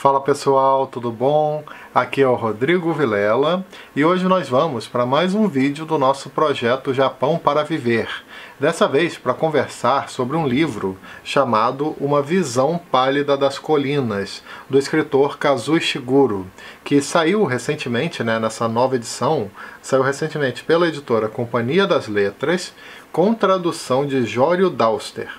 Fala pessoal, tudo bom? Aqui é o Rodrigo Vilela e hoje nós vamos para mais um vídeo do nosso projeto Japão para Viver. Dessa vez para conversar sobre um livro chamado Uma Visão Pálida das Colinas, do escritor Kazuo Ishiguro, que saiu recentemente, nessa nova edição, saiu recentemente pela editora Companhia das Letras, com tradução de Jório Dauster.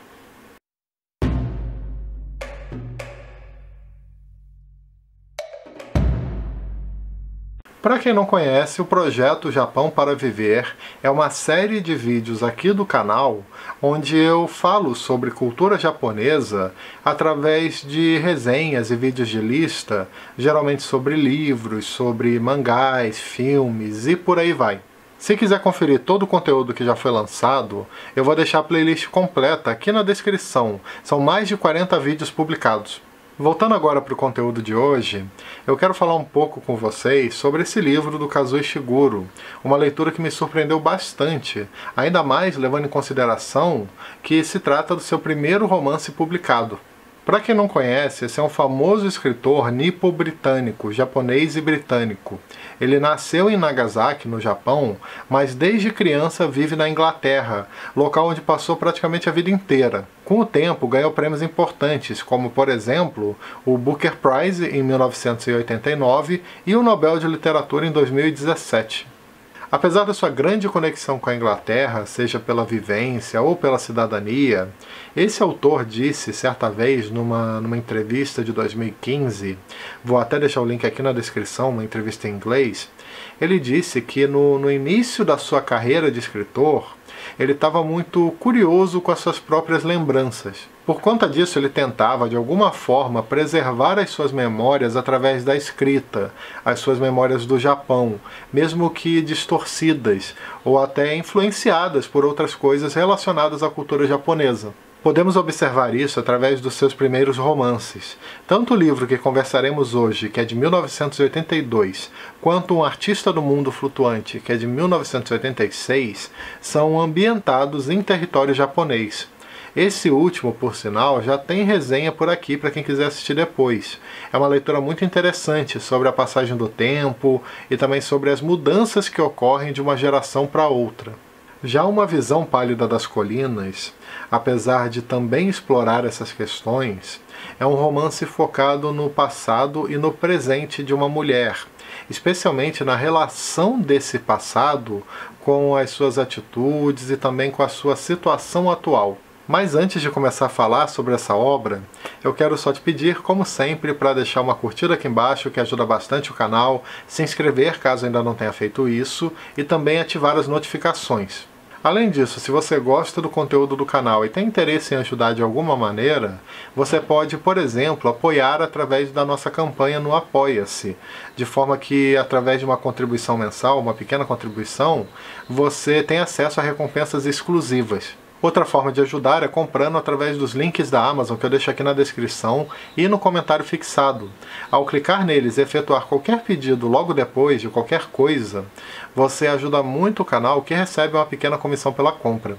Para quem não conhece, o projeto Japão para Viver é uma série de vídeos aqui do canal onde eu falo sobre cultura japonesa através de resenhas e vídeos de lista, geralmente sobre livros, sobre mangás, filmes e por aí vai. Se quiser conferir todo o conteúdo que já foi lançado, eu vou deixar a playlist completa aqui na descrição. São mais de 40 vídeos publicados. Voltando agora para o conteúdo de hoje, eu quero falar um pouco com vocês sobre esse livro do Kazuo Ishiguro, uma leitura que me surpreendeu bastante, ainda mais levando em consideração que se trata do seu primeiro romance publicado. Para quem não conhece, esse é um famoso escritor nipo-britânico, japonês e britânico. Ele nasceu em Nagasaki, no Japão, mas desde criança vive na Inglaterra, local onde passou praticamente a vida inteira. Com o tempo, ganhou prêmios importantes, como, por exemplo, o Booker Prize em 1989 e o Nobel de Literatura em 2017. Apesar da sua grande conexão com a Inglaterra, seja pela vivência ou pela cidadania, esse autor disse certa vez numa entrevista de 2015, vou até deixar o link aqui na descrição, uma entrevista em inglês, ele disse que no início da sua carreira de escritor, ele estava muito curioso com as suas próprias lembranças. Por conta disso, ele tentava, de alguma forma, preservar as suas memórias através da escrita, as suas memórias do Japão, mesmo que distorcidas, ou até influenciadas por outras coisas relacionadas à cultura japonesa. Podemos observar isso através dos seus primeiros romances. Tanto o livro que conversaremos hoje, que é de 1982, quanto Um Artista do Mundo Flutuante, que é de 1986, são ambientados em território japonês. Esse último, por sinal, já tem resenha por aqui para quem quiser assistir depois. É uma leitura muito interessante sobre a passagem do tempo e também sobre as mudanças que ocorrem de uma geração para outra. Já Uma Visão Pálida das Colinas, apesar de também explorar essas questões, é um romance focado no passado e no presente de uma mulher, especialmente na relação desse passado com as suas atitudes e também com a sua situação atual. Mas antes de começar a falar sobre essa obra, eu quero só te pedir, como sempre, para deixar uma curtida aqui embaixo, que ajuda bastante o canal, se inscrever caso ainda não tenha feito isso, e também ativar as notificações. Além disso, se você gosta do conteúdo do canal e tem interesse em ajudar de alguma maneira, você pode, por exemplo, apoiar através da nossa campanha no Apoia-se, de forma que, através de uma contribuição mensal, uma pequena contribuição, você tem acesso a recompensas exclusivas. Outra forma de ajudar é comprando através dos links da Amazon, que eu deixo aqui na descrição e no comentário fixado. Ao clicar neles e efetuar qualquer pedido logo depois de qualquer coisa, você ajuda muito o canal, que recebe uma pequena comissão pela compra.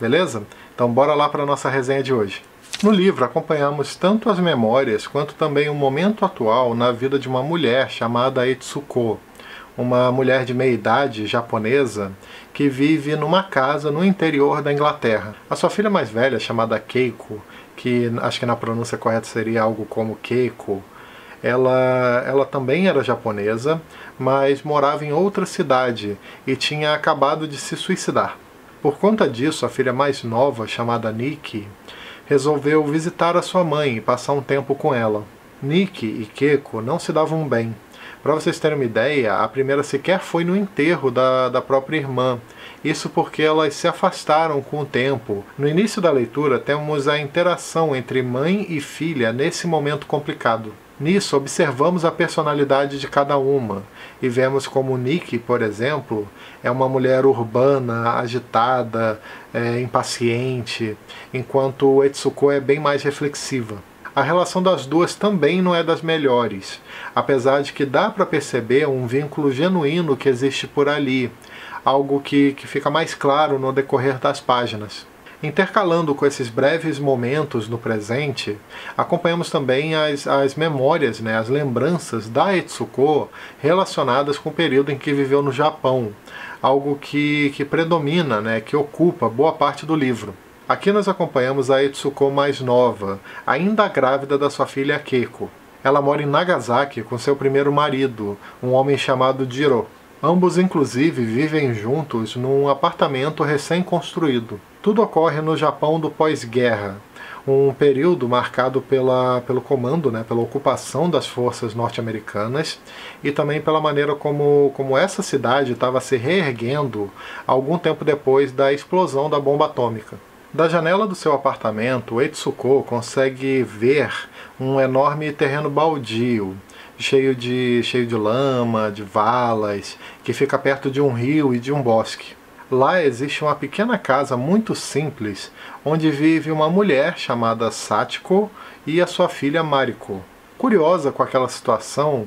Beleza? Então bora lá para a nossa resenha de hoje. No livro acompanhamos tanto as memórias quanto também o momento atual na vida de uma mulher chamada Etsuko, uma mulher de meia-idade japonesa que vive numa casa no interior da Inglaterra. A sua filha mais velha, chamada Keiko, que acho que na pronúncia correta seria algo como Keiko, ela também era japonesa, mas morava em outra cidade e tinha acabado de se suicidar. Por conta disso, a filha mais nova, chamada Nikki, resolveu visitar a sua mãe e passar um tempo com ela. Nikki e Keiko não se davam bem. Para vocês terem uma ideia, a primeira sequer foi no enterro da própria irmã. Isso porque elas se afastaram com o tempo. No início da leitura temos a interação entre mãe e filha nesse momento complicado. Nisso observamos a personalidade de cada uma e vemos como Nikki, por exemplo, é uma mulher urbana, agitada, impaciente, enquanto Etsuko é bem mais reflexiva. A relação das duas também não é das melhores, apesar de que dá para perceber um vínculo genuíno que existe por ali, algo que fica mais claro no decorrer das páginas. Intercalando com esses breves momentos no presente, acompanhamos também as memórias, né, as lembranças da Etsuko relacionadas com o período em que viveu no Japão, algo que predomina, né, que ocupa boa parte do livro. Aqui nós acompanhamos a Etsuko mais nova, ainda grávida da sua filha Keiko. Ela mora em Nagasaki com seu primeiro marido, um homem chamado Jiro. Ambos, inclusive, vivem juntos num apartamento recém-construído. Tudo ocorre no Japão do pós-guerra, um período marcado pelo comando, né, pela ocupação das forças norte-americanas e também pela maneira como essa cidade estava se reerguendo algum tempo depois da explosão da bomba atômica. Da janela do seu apartamento, Etsuko consegue ver um enorme terreno baldio, cheio de lama, de valas, que fica perto de um rio e de um bosque. Lá existe uma pequena casa muito simples, onde vive uma mulher chamada Sachiko e a sua filha Mariko. Curiosa com aquela situação,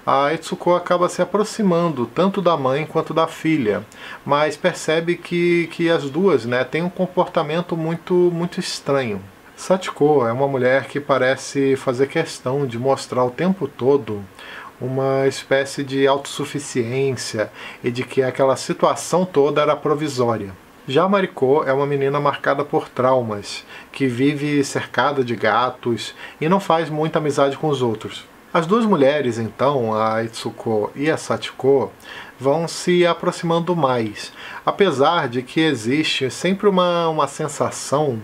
a Etsuko acaba se aproximando tanto da mãe quanto da filha, mas percebe que as duas, né, têm um comportamento muito estranho. Sachiko é uma mulher que parece fazer questão de mostrar o tempo todo uma espécie de autossuficiência e de que aquela situação toda era provisória. Já Mariko é uma menina marcada por traumas, que vive cercada de gatos e não faz muita amizade com os outros. As duas mulheres, então, a Etsuko e a Sachiko, vão se aproximando mais, apesar de que existe sempre uma sensação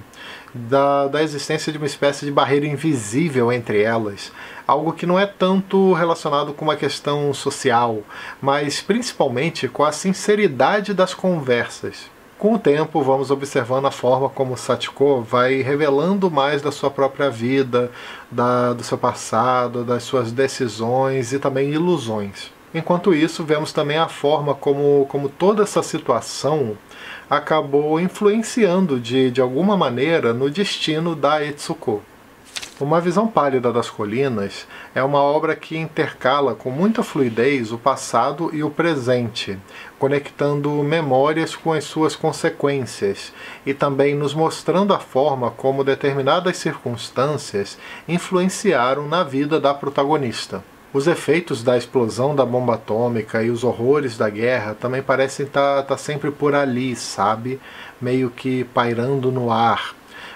da existência de uma espécie de barreira invisível entre elas, algo que não é tanto relacionado com uma questão social, mas principalmente com a sinceridade das conversas. Com o tempo, vamos observando a forma como Sachiko vai revelando mais da sua própria vida, do seu passado, das suas decisões e também ilusões. Enquanto isso, vemos também a forma como toda essa situação acabou influenciando de alguma maneira no destino da Etsuko. Uma Visão Pálida das Colinas é uma obra que intercala com muita fluidez o passado e o presente, conectando memórias com as suas consequências e também nos mostrando a forma como determinadas circunstâncias influenciaram na vida da protagonista. Os efeitos da explosão da bomba atômica e os horrores da guerra também parecem estar sempre por ali, sabe? Meio que pairando no ar,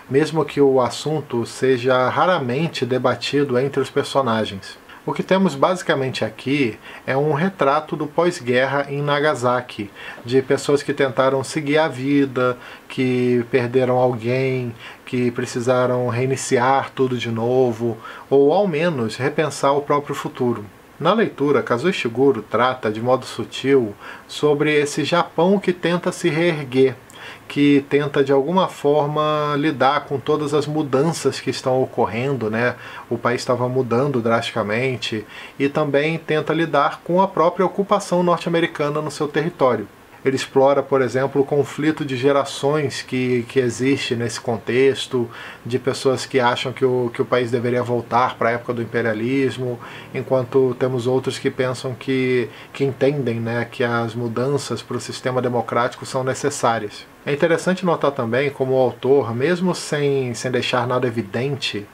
mesmo que o assunto seja raramente debatido entre os personagens. O que temos basicamente aqui é um retrato do pós-guerra em Nagasaki, de pessoas que tentaram seguir a vida, que perderam alguém, que precisaram reiniciar tudo de novo, ou ao menos repensar o próprio futuro. Na leitura, Kazuo Ishiguro trata de modo sutil sobre esse Japão que tenta se reerguer, que tenta de alguma forma lidar com todas as mudanças que estão ocorrendo, né? O país estava mudando drasticamente e também tenta lidar com a própria ocupação norte-americana no seu território. Ele explora, por exemplo, o conflito de gerações que existe nesse contexto, de pessoas que acham que o país deveria voltar para a época do imperialismo, enquanto temos outros que pensam que entendem, né, que as mudanças para o sistema democrático são necessárias. É interessante notar também como o autor, mesmo sem deixar nada evidente,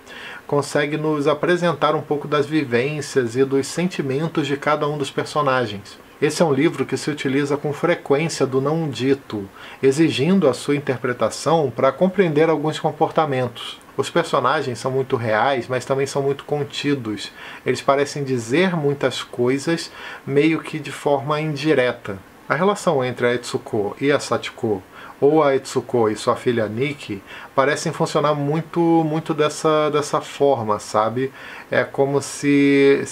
consegue nos apresentar um pouco das vivências e dos sentimentos de cada um dos personagens. Esse é um livro que se utiliza com frequência do não dito, exigindo a sua interpretação para compreender alguns comportamentos. Os personagens são muito reais, mas também são muito contidos. Eles parecem dizer muitas coisas, meio que de forma indireta. A relação entre a Etsuko e a Sachiko, ou a Etsuko e sua filha Nikki, parecem funcionar muito dessa forma, sabe? É como se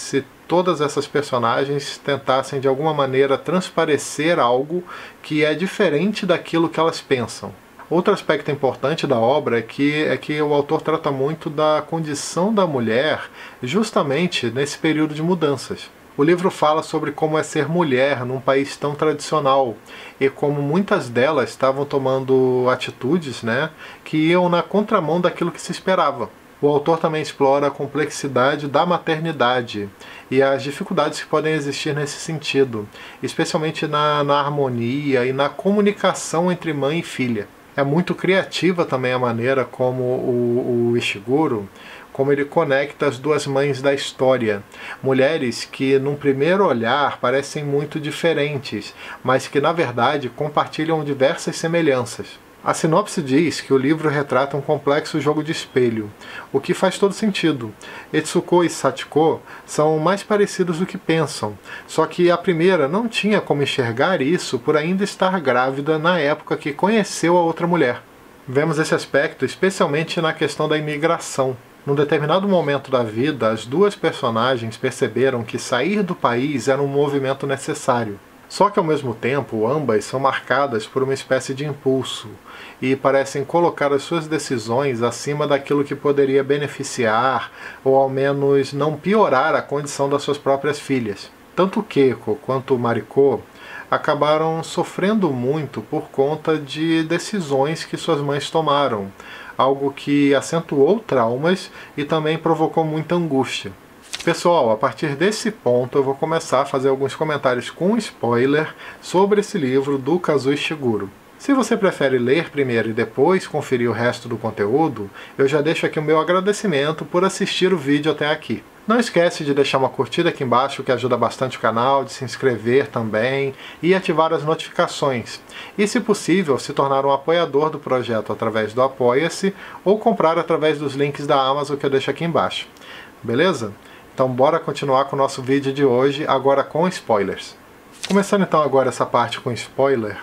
todas essas personagens tentassem de alguma maneira transparecer algo que é diferente daquilo que elas pensam. Outro aspecto importante da obra é que o autor trata muito da condição da mulher justamente nesse período de mudanças. O livro fala sobre como é ser mulher num país tão tradicional e como muitas delas estavam tomando atitudes, né, que iam na contramão daquilo que se esperava. O autor também explora a complexidade da maternidade e as dificuldades que podem existir nesse sentido, especialmente na harmonia e na comunicação entre mãe e filha. É muito criativa também a maneira como o Ishiguro, como ele conecta as duas mães da história. Mulheres que, num primeiro olhar, parecem muito diferentes, mas que, na verdade, compartilham diversas semelhanças. A sinopse diz que o livro retrata um complexo jogo de espelho, o que faz todo sentido. Etsuko e Sachiko são mais parecidos do que pensam, só que a primeira não tinha como enxergar isso por ainda estar grávida na época que conheceu a outra mulher. Vemos esse aspecto especialmente na questão da imigração. Num determinado momento da vida, as duas personagens perceberam que sair do país era um movimento necessário. Só que ao mesmo tempo, ambas são marcadas por uma espécie de impulso e parecem colocar as suas decisões acima daquilo que poderia beneficiar ou ao menos não piorar a condição das suas próprias filhas. Tanto Keiko quanto Mariko acabaram sofrendo muito por conta de decisões que suas mães tomaram, algo que acentuou traumas e também provocou muita angústia. Pessoal, a partir desse ponto eu vou começar a fazer alguns comentários com spoiler sobre esse livro do Kazuo Ishiguro. Se você prefere ler primeiro e depois conferir o resto do conteúdo, eu já deixo aqui o meu agradecimento por assistir o vídeo até aqui. Não esquece de deixar uma curtida aqui embaixo, que ajuda bastante o canal, de se inscrever também e ativar as notificações. E, se possível, se tornar um apoiador do projeto através do Apoia-se ou comprar através dos links da Amazon que eu deixo aqui embaixo. Beleza? Então bora continuar com o nosso vídeo de hoje, agora com spoilers. Começando então agora essa parte com spoiler,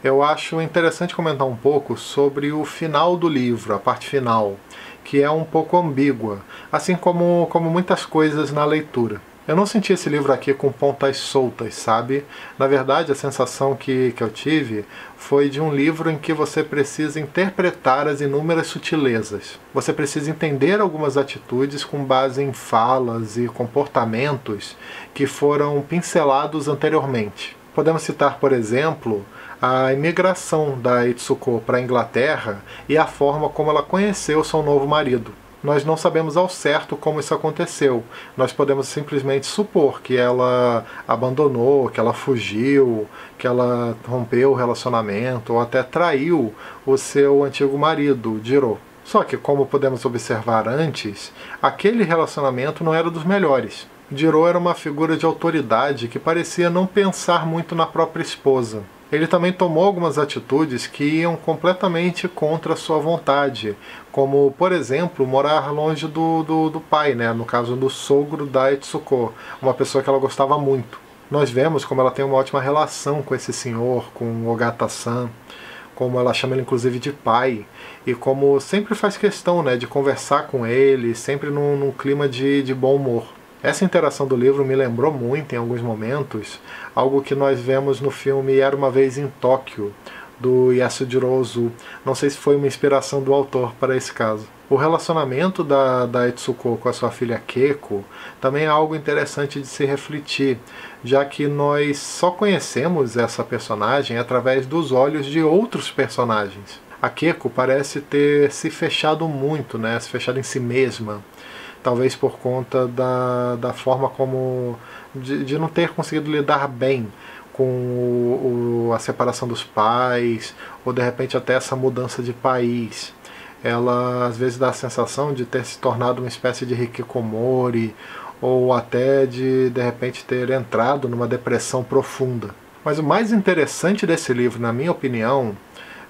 eu acho interessante comentar um pouco sobre o final do livro, a parte final, que é um pouco ambígua, assim como muitas coisas na leitura. Eu não senti esse livro aqui com pontas soltas, sabe? Na verdade, a sensação que eu tive foi de um livro em que você precisa interpretar as inúmeras sutilezas. Você precisa entender algumas atitudes com base em falas e comportamentos que foram pincelados anteriormente. Podemos citar, por exemplo, a imigração da Etsuko para a Inglaterra e a forma como ela conheceu seu novo marido. Nós não sabemos ao certo como isso aconteceu. Nós podemos simplesmente supor que ela abandonou, que ela fugiu, que ela rompeu o relacionamento ou até traiu o seu antigo marido, Jiro. Só que, como podemos observar antes, aquele relacionamento não era dos melhores. Jiro era uma figura de autoridade que parecia não pensar muito na própria esposa. Ele também tomou algumas atitudes que iam completamente contra a sua vontade, como, por exemplo, morar longe do pai, né? No caso do sogro da Etsuko, uma pessoa que ela gostava muito. Nós vemos como ela tem uma ótima relação com esse senhor, com o Ogata-san, como ela chama ele inclusive de pai, e como sempre faz questão, né, de conversar com ele, sempre num clima de bom humor. Essa interação do livro me lembrou muito, em alguns momentos, algo que nós vemos no filme Era Uma Vez em Tóquio, do Yasujiro Ozu. Não sei se foi uma inspiração do autor para esse caso. O relacionamento da Etsuko com a sua filha Keiko também é algo interessante de se refletir, já que nós só conhecemos essa personagem através dos olhos de outros personagens. A Keiko parece ter se fechado muito, né? Se fechado em si mesma. Talvez por conta da forma como de não ter conseguido lidar bem com a separação dos pais, ou de repente até essa mudança de país. Ela às vezes dá a sensação de ter se tornado uma espécie de hikikomori, ou até de repente ter entrado numa depressão profunda. Mas o mais interessante desse livro, na minha opinião,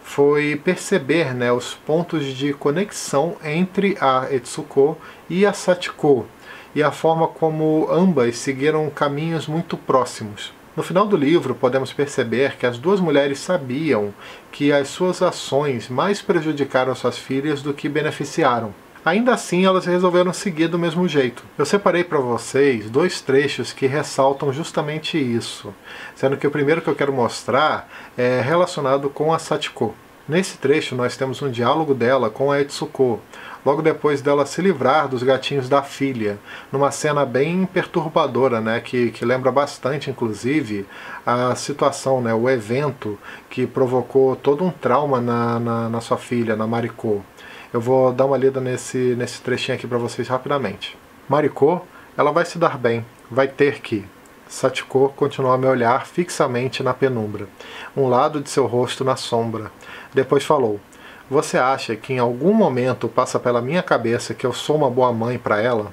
foi perceber, né, os pontos de conexão entre a Etsuko e a Sachiko, e a forma como ambas seguiram caminhos muito próximos. No final do livro, podemos perceber que as duas mulheres sabiam que as suas ações mais prejudicaram suas filhas do que beneficiaram. Ainda assim, elas resolveram seguir do mesmo jeito. Eu separei para vocês dois trechos que ressaltam justamente isso, sendo que o primeiro que eu quero mostrar é relacionado com a Sachiko. Nesse trecho, nós temos um diálogo dela com a Etsuko, logo depois dela se livrar dos gatinhos da filha, numa cena bem perturbadora, né, que lembra bastante, inclusive, a situação, né, o evento que provocou todo um trauma na sua filha, na Mariko. Eu vou dar uma lida nesse trechinho aqui para vocês rapidamente. Mariko, ela vai se dar bem, vai ter que. Sachiko continuou a me olhar fixamente na penumbra, um lado de seu rosto na sombra. Depois falou, Você acha que em algum momento passa pela minha cabeça que eu sou uma boa mãe para ela?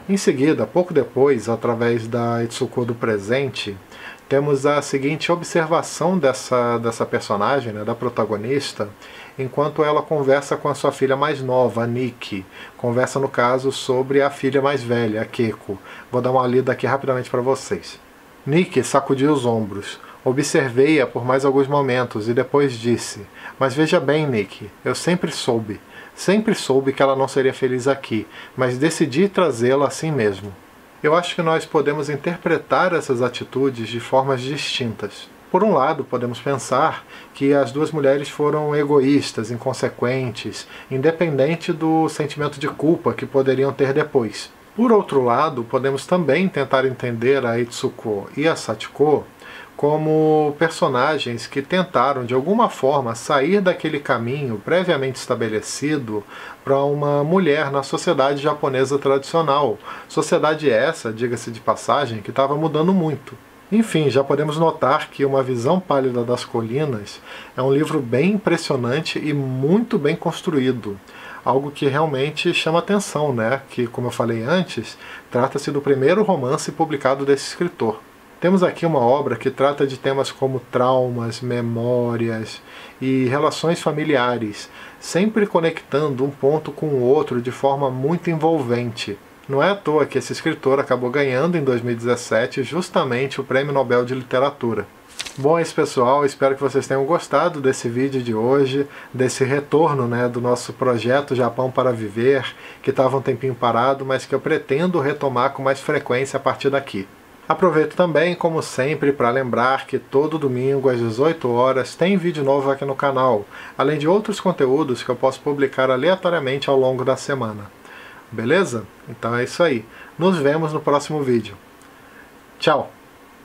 Em seguida, pouco depois, através da Itsuko do presente, temos a seguinte observação dessa personagem, né, da protagonista, enquanto ela conversa com a sua filha mais nova, a Nikki. Conversa, no caso, sobre a filha mais velha, a Keiko. Vou dar uma lida aqui rapidamente para vocês. Nikki sacudiu os ombros. Observei-a por mais alguns momentos e depois disse: "Mas veja bem, Nikki, eu sempre soube que ela não seria feliz aqui, mas decidi trazê-la assim mesmo." Eu acho que nós podemos interpretar essas atitudes de formas distintas. Por um lado, podemos pensar que as duas mulheres foram egoístas, inconsequentes, independente do sentimento de culpa que poderiam ter depois. Por outro lado, podemos também tentar entender a Itsuko e a Sachiko como personagens que tentaram de alguma forma sair daquele caminho previamente estabelecido para uma mulher na sociedade japonesa tradicional. Sociedade essa, diga-se de passagem, que estava mudando muito. Enfim, já podemos notar que Uma Visão Pálida das Colinas é um livro bem impressionante e muito bem construído. Algo que realmente chama atenção, né? Que, como eu falei antes, trata-se do primeiro romance publicado desse escritor. Temos aqui uma obra que trata de temas como traumas, memórias e relações familiares, sempre conectando um ponto com o outro de forma muito envolvente. Não é à toa que esse escritor acabou ganhando em 2017 justamente o Prêmio Nobel de Literatura. Bom, é isso, pessoal. Espero que vocês tenham gostado desse vídeo de hoje, desse retorno, né, do nosso projeto Japão para Viver, que estava um tempinho parado, mas que eu pretendo retomar com mais frequência a partir daqui. Aproveito também, como sempre, para lembrar que todo domingo às 18 horas tem vídeo novo aqui no canal, além de outros conteúdos que eu posso publicar aleatoriamente ao longo da semana. Beleza? Então é isso aí. Nos vemos no próximo vídeo. Tchau!